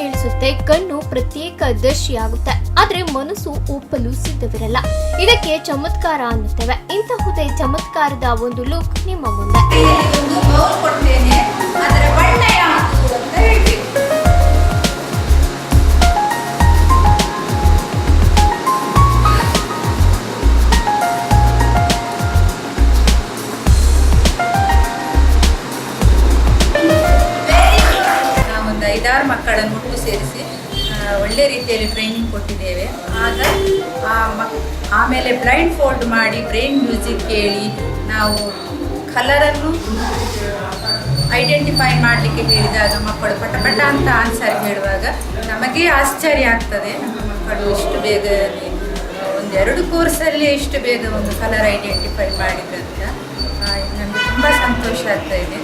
ಕೇಳಿಸುತ್ತೆ, ಕಣ್ಣು ಪ್ರತ್ಯೇಕ ದರ್ಶಿಯಾಗುತ್ತೆ, ಆದ್ರೆ ಮನಸ್ಸು ಒಪ್ಪಲು ಸಿದ್ಧವಿರಲ್ಲ. ಇದಕ್ಕೆ ಚಮತ್ಕಾರ ಅನ್ನುತ್ತೇವೆ. ಇಂತಹುದೇ ಚಮತ್ಕಾರದ ಒಂದು ಲುಕ್ ನಿಮ್ಮ ಮುಂದೆ. ಐದಾರು ಮಕ್ಕಳನ್ನು ಒಟ್ಟು ಸೇರಿಸಿ ಒಳ್ಳೆ ರೀತಿಯಲ್ಲಿ ಟ್ರೈನಿಂಗ್ ಕೊಟ್ಟಿದ್ದೇವೆ. ಆಮೇಲೆ ಬ್ಲೈಂಡ್ ಫೋಲ್ಡ್ ಮಾಡಿ ಬ್ರೈನ್ ಮ್ಯೂಸಿಕ್ ಕೇಳಿ ನಾವು ಕಲರನ್ನು ಐಡೆಂಟಿಫೈ ಮಾಡಲಿಕ್ಕೆ ಹೇಳಿದಾಗ ಮಕ್ಕಳು ಪಟ ಅಂತ ಆನ್ಸರ್ ಹೇಳುವಾಗ ನಮಗೆ ಆಶ್ಚರ್ಯ ಆಗ್ತದೆ. ನಮ್ಮ ಮಕ್ಕಳು ಇಷ್ಟು ಬೇಗ ಒಂದೆರಡು ಕೋರ್ಸಲ್ಲಿ ಇಷ್ಟು ಬೇಗ ಒಂದು ಕಲರ್ ಐಡೆಂಟಿಫೈ ಮಾಡಿದ್ರಿಂದ ನಮಗೆ ತುಂಬ ಸಂತೋಷ ಆಗ್ತಾ ಇದೆ.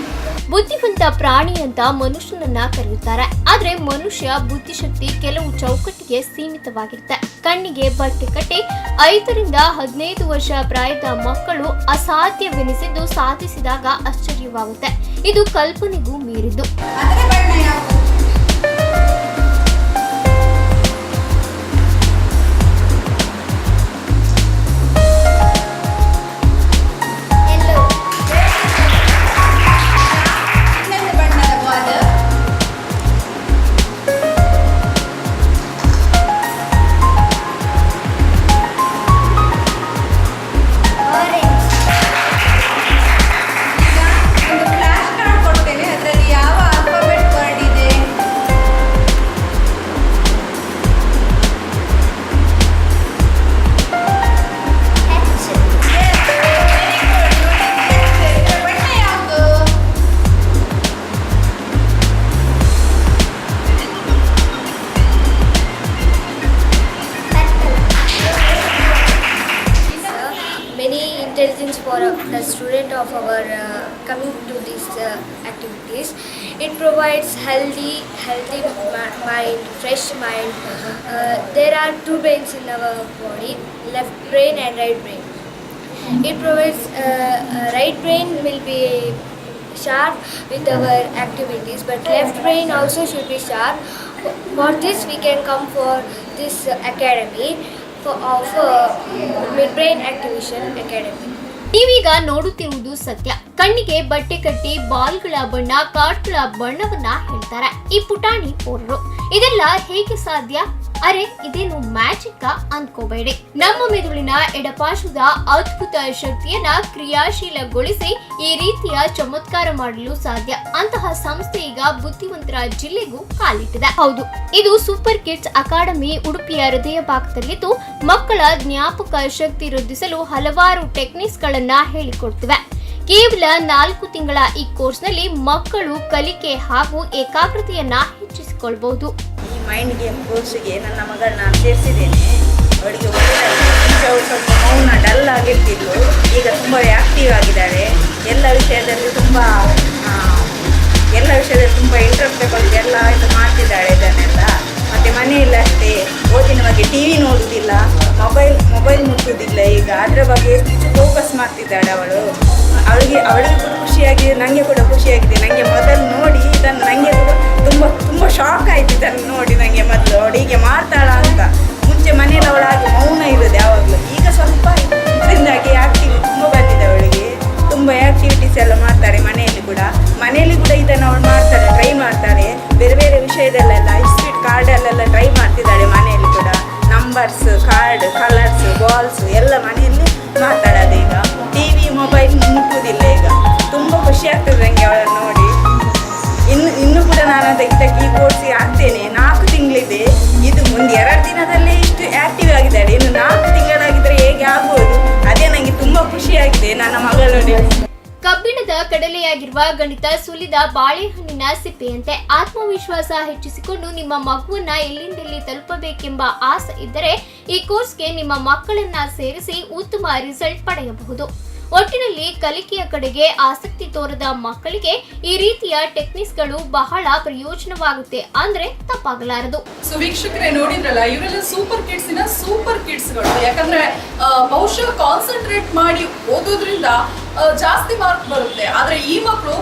ಬುದ್ಧಿವಂತ ಪ್ರಾಣಿ ಅಂತ ಮನುಷ್ಯನನ್ನ ಕರೆಯುತ್ತಾರೆ, ಆದ್ರೆ ಮನುಷ್ಯ ಬುದ್ಧಿಶಕ್ತಿ ಕೆಲವು ಚೌಕಟ್ಟಿಗೆ ಸೀಮಿತವಾಗಿರುತ್ತೆ. ಕಣ್ಣಿಗೆ ಬಟ್ಟೆ ಕಟ್ಟಿ 5 ರಿಂದ 15 ವರ್ಷ ಪ್ರಾಯದ ಮಕ್ಕಳು ಅಸಾಧ್ಯವೆನಿಸಿದ್ದು ಸಾಧಿಸಿದಾಗ ಆಶ್ಚರ್ಯವಾಗುತ್ತೆ. ಇದು ಕಲ್ಪನೆಗೂ ಮೀರಿದ್ದು. Intelligence for the student of our coming to these activities. It provides healthy mind, fresh mind. There are 2 brains in our body, left brain and right brain. It provides right brain will be sharp with our activities, but left brain also should be sharp. For this we can come for this academy of Midbrain Activation Academy. ನೀವೀಗ ನೋಡುತ್ತಿರುವುದು ಸತ್ಯ. ಕಣ್ಣಿಗೆ ಬಟ್ಟೆ ಕಟ್ಟಿ ಬಾಲ್ಗಳ ಬಣ್ಣ, ಕಾರ್ಡ್ಗಳ ಬಣ್ಣವನ್ನ ಹೇಳ್ತಾರೆ ಈ ಪುಟಾಣಿ ಪೋರರು. ಇದೆಲ್ಲ ಹೇಗೆ ಸಾಧ್ಯ? ಅರೆ, ಇದೇನು ಮ್ಯಾಜಿಕ್ ಅಂದ್ಕೋಬೇಡಿ. ನಮ್ಮ ಮೆದುಳಿನ ಎಡಪಾರ್ಶ್ವದ ಅದ್ಭುತ ಶಕ್ತಿಯನ್ನ ಕ್ರಿಯಾಶೀಲಗೊಳಿಸಿ ಈ ರೀತಿಯ ಚಮತ್ಕಾರ ಮಾಡಲು ಸಾಧ್ಯ. ಅಂತಹ ಸಂಸ್ಥೆ ಈಗ ಬುದ್ಧಿವಂತರ ಜಿಲ್ಲೆಗೂ ಕಾಲಿಟ್ಟಿದೆ. ಹೌದು, ಇದು ಸೂಪರ್ ಕಿಡ್ಸ್ ಅಕಾಡೆಮಿ ಉಡುಪಿಯ ಹೃದಯ ಭಾಗದಲ್ಲಿದ್ದು ಮಕ್ಕಳ ಜ್ಞಾಪಕ ಶಕ್ತಿ ವೃದ್ಧಿಸಲು ಹಲವಾರು ಟೆಕ್ನಿಕ್ಸ್ ಗಳನ್ನ ಹೇಳಿಕೊಡ್ತಿವೆ. ಕೇವಲ 4 ತಿಂಗಳ ಈ ಕೋರ್ಸ್ನಲ್ಲಿ ಮಕ್ಕಳು ಕಲಿಕೆ ಹಾಗೂ ಏಕಾಗ್ರತೆಯನ್ನ ಹೆಚ್ಚಿಸಿಕೊಳ್ಳಬಹುದು. ಈ ಮೈಂಡ್ ಗೇಮ್ ಕೋರ್ಸ್ಗೆ ನನ್ನ ಮಗಳನ್ನ ಸೇರಿಸಿದ್ದೇನೆ. ಅವಳಿಗೆ ಅವಳು ಸ್ವಲ್ಪ ಮೌನ ಡಲ್ ಆಗಿರ್ತಿದ್ಲು, ಈಗ ತುಂಬ ಆಕ್ಟಿವ್ ಆಗಿದ್ದಾಳೆ. ಎಲ್ಲ ವಿಷಯದಲ್ಲಿ ತುಂಬ ಇಂಟ್ರೆಸ್ಟೇಬಲ್ ಎಲ್ಲ ಇದು ಮಾಡ್ತಿದ್ದಾಳೆ ಇದನ್ನೆಲ್ಲ. ಮತ್ತು ಮನೆಯಲ್ಲಿ ಅಷ್ಟೇ ಓದಿನ ಬಗ್ಗೆ TV ನೋಡುವುದಿಲ್ಲ, ಮೊಬೈಲ್ ಮುಟ್ಟುವುದಿಲ್ಲ. ಈಗ ಅದರ ಬಗ್ಗೆ ಫೋಕಸ್ ಮಾಡ್ತಿದ್ದಾಳೆ ಅವಳು. ಅವಳಿಗೆ ಕೂಡ ಖುಷಿಯಾಗಿದೆ, ನನಗೆ ಕೂಡ ಖುಷಿಯಾಗಿದೆ. ನನಗೆ ಮೊದಲು ನೋಡಿ ಇದನ್ನು ನನಗೆ ತುಂಬ ಶಾಕ್ ಆಯಿತು ಇದನ್ನು ನೋಡಿ. ನನಗೆ ಮೊದಲು ಅವಳು ಹೀಗೆ ಮಾಡ್ತಾಳ ಅಂತ. ಮುಂಚೆ ಮನೆಯಲ್ಲಿ ಅವಳಾಗಿ ಮೌನ ಇರೋದು ಯಾವಾಗಲೂ. ಈಗ ಸ್ವಲ್ಪ ಇದರಿಂದಾಗಿ ಆ್ಯಕ್ಟಿವಿಟಿ ತುಂಬ ಬಂದಿದೆ ಅವಳಿಗೆ. ತುಂಬ ಆ್ಯಕ್ಟಿವಿಟೀಸ್ ಎಲ್ಲ ಮಾಡ್ತಾರೆ ಮನೆಯಲ್ಲಿ ಕೂಡ ಇದನ್ನು ಅವಳು ಟ್ರೈ ಮಾಡ್ತಾಳೆ. ಬೇರೆ ವಿಷಯದಲ್ಲೆಲ್ಲ ಸ್ಪೀಡ್ ಕಾರ್ಡಲ್ಲೆಲ್ಲ ಟ್ರೈ ಮಾಡ್ತಿದ್ದಾಳೆ ಮನೆಯಲ್ಲಿ ಕೂಡ. ನಂಬರ್ಸ್, ಕಾರ್ಡ್, ಕಲರ್ಸ್, ಬಾಲ್ಸ್ ಎಲ್ಲ ಮನೆಯಲ್ಲಿ ಮಾತಾಡೋದು. ಈಗ TV, ಮೊಬೈಲ್ ಮುಟ್ಟುವುದಿಲ್ಲ. ಈಗ ತುಂಬ ಖುಷಿ ಆಗ್ತದೆ ನನಗೆ ಅವಳನ್ನು ನೋಡಿ. ಇನ್ನು ಕೂಡ ನಾನು ಇದಕ್ಕೆ ಈ ಕೋರ್ಸಿಗೆ ಆಗ್ತೇನೆ. 4 ತಿಂಗಳಿದೆ. ಇದು ಒಂದು 2 ದಿನದಲ್ಲೇ ಇಷ್ಟು ಆ್ಯಕ್ಟಿವ್ ಆಗಿದ್ದಾಳೆ. ಇನ್ನು 4 ತಿಂಗಳಾಗಿದ್ದರೆ ಹೇಗೆ ಆಗ್ಬೋದು? ಅದೇ ನನಗೆ ತುಂಬ ಖುಷಿಯಾಗಿದೆ ನನ್ನ ಮಗಳು ನೋಡಿ. ಕಬ್ಬಿಣದ ಕಡಲೆಯಾಗಿರುವ ಗಣಿತ ಸುಲಿದ ಬಾಳೆಹಣ್ಣಿನ ಸಿಪ್ಪೆಯಂತೆ ಆತ್ಮವಿಶ್ವಾಸ ಹೆಚ್ಚಿಸಿಕೊಂಡು ನಿಮ್ಮ ಮಗುವನ್ನ ಎಲ್ಲಿಂದೆಲ್ಲಿ ತಲುಪಬೇಕೆಂಬ ಆಸೆ ಇದ್ದರೆ ಈ ಕೋರ್ಸ್ಗೆ ನಿಮ್ಮ ಮಕ್ಕಳನ್ನ ಸೇರಿಸಿ ಉತ್ತಮ ರಿಸಲ್ಟ್ ಪಡೆಯಬಹುದು. ಒಟ್ಟಿನಲ್ಲಿ ಕಲಿಕೆಯ ಕಡೆಗೆ ಆಸಕ್ತಿ ತೋರದ ಮಕ್ಕಳಿಗೆ ಈ ರೀತಿಯ ಟೆಕ್ನಿಕ್ಸ್ಗಳು ಬಹಳ ಪ್ರಯೋಜನವಾಗುತ್ತೆ ಅಂದ್ರೆ ತಪ್ಪಾಗಲಾರದು. ಸೊ ವೀಕ್ಷಕರೇ ನೋಡಿದ್ರಲ್ಲ, ಇವರೆಲ್ಲ ಸೂಪರ್ ಕಿಡ್ಸ್ಗಳು. ಯಾಕಂದ್ರೆ ಬಹುಶಃ ಕಾನ್ಸಂಟ್ರೇಟ್ ಮಾಡಿ ಓದೋದ್ರಿಂದ ಜಾಸ್ತಿ ಮಾರ್ಕ್ ಬರುತ್ತೆ. ಆದ್ರೆ ಈ ಮಕ್ಕಳು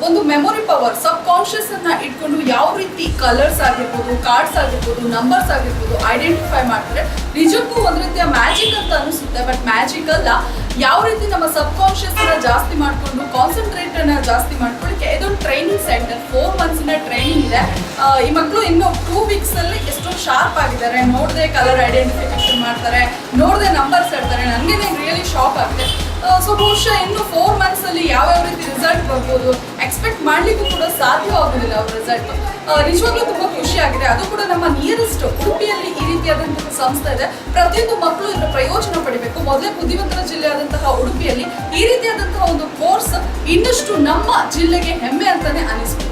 ಒಂದು ಮೆಮೊರಿ ಪವರ್, ಸಬ್ ಕಾನ್ಶಿಯಸ್ ಅನ್ನ ಇಟ್ಕೊಂಡು ಯಾವ ರೀತಿ ಕಲರ್ಸ್ ಆಗಿರ್ಬೋದು, ಕಾರ್ಡ್ಸ್ ಆಗಿರ್ಬೋದು, ನಂಬರ್ಸ್ ಆಗಿರ್ಬೋದು ಐಡೆಂಟಿಫೈ ಮಾಡ್ತಾರೆ. ನಿಜಕ್ಕೂ ಒಂದ್ ರೀತಿಯ ಮ್ಯಾಜಿಕ್ ಅಂತ ಅನಿಸುತ್ತೆ, ಬಟ್ ಮ್ಯಾಜಿಕ್ ಅಲ್ಲ. ಯಾವ ರೀತಿ ನಮ್ಮ ಸಬ್ ಕಾನ್ಶಿಯಸ್ ಅನ್ನ ಜಾಸ್ತಿ ಮಾಡ್ಕೊಂಡು ಕಾನ್ಸಂಟ್ರೇಟ್ ಅನ್ನ ಜಾಸ್ತಿ ಮಾಡ್ಕೊಳ್ಳಿಕ್ಕೆ ಇದೊಂದು ಟ್ರೈನಿಂಗ್ ಸೆಂಟರ್. 4 months ಟ್ರೈನಿಂಗ್ ಇದೆ. ಈ ಮಕ್ಕಳು ಇನ್ನು 2 weeks ಅಲ್ಲಿ ಎಷ್ಟೊಂದು ಶಾರ್ಪ್ ಆಗಿದ್ದಾರೆ. ನೋಡದೆ ಕಲರ್ ಐಡೆಂಟಿಫಿಕೇಶನ್ ಮಾಡ್ತಾರೆ, ನೋಡದೆ ನಂಬರ್ಸ್ ಹೇಳ್ತಾರೆ. ನನಗೆ ರಿಯಲಿ ಶಾಕ್ ಆಗಿದೆ. ಸೊ ಬಹುಶಃ ಇನ್ನು 4 months ಅಲ್ಲಿ ಯಾವ್ಯಾವ ರೀತಿ ರಿಸಲ್ಟ್ ಬರ್ಬೋದು ಎಕ್ಸ್ಪೆಕ್ಟ್ ಮಾಡ್ಲಿಕ್ಕೂ ಕೂಡ ಸಾಧ್ಯವಾಗುದಿಲ್ಲ ಅವ್ರ ರಿಸಲ್ಟ್. ನಿಜವಾಗ್ಲೂ ತುಂಬಾ ಖುಷಿ ಆಗಿದೆ. ಅದು ಕೂಡ ನಮ್ಮ ನಿಯರೆಸ್ಟ್ ಉಡುಪಿಯಲ್ಲಿ ಈ ರೀತಿಯಾದಂತಹ ಸಂಸ್ಥೆ ಇದೆ. ಪ್ರತಿಯೊಂದು ಮಕ್ಕಳು ಇದರ ಪ್ರಯೋಜನ ಪಡಿಬೇಕು. ಮೊದಲೇ ಬುದ್ಧಿವಂತರ ಜಿಲ್ಲೆಯಾದಂತಹ ಉಡುಪಿಯಲ್ಲಿ ಈ ರೀತಿಯಾದಂತಹ ಒಂದು ಕೋರ್ಸ್ ಇನ್ನಷ್ಟು ನಮ್ಮ ಜಿಲ್ಲೆಗೆ ಹೆಮ್ಮೆ ಅಂತಾನೆ ಅನಿಸ್ಬೋದು.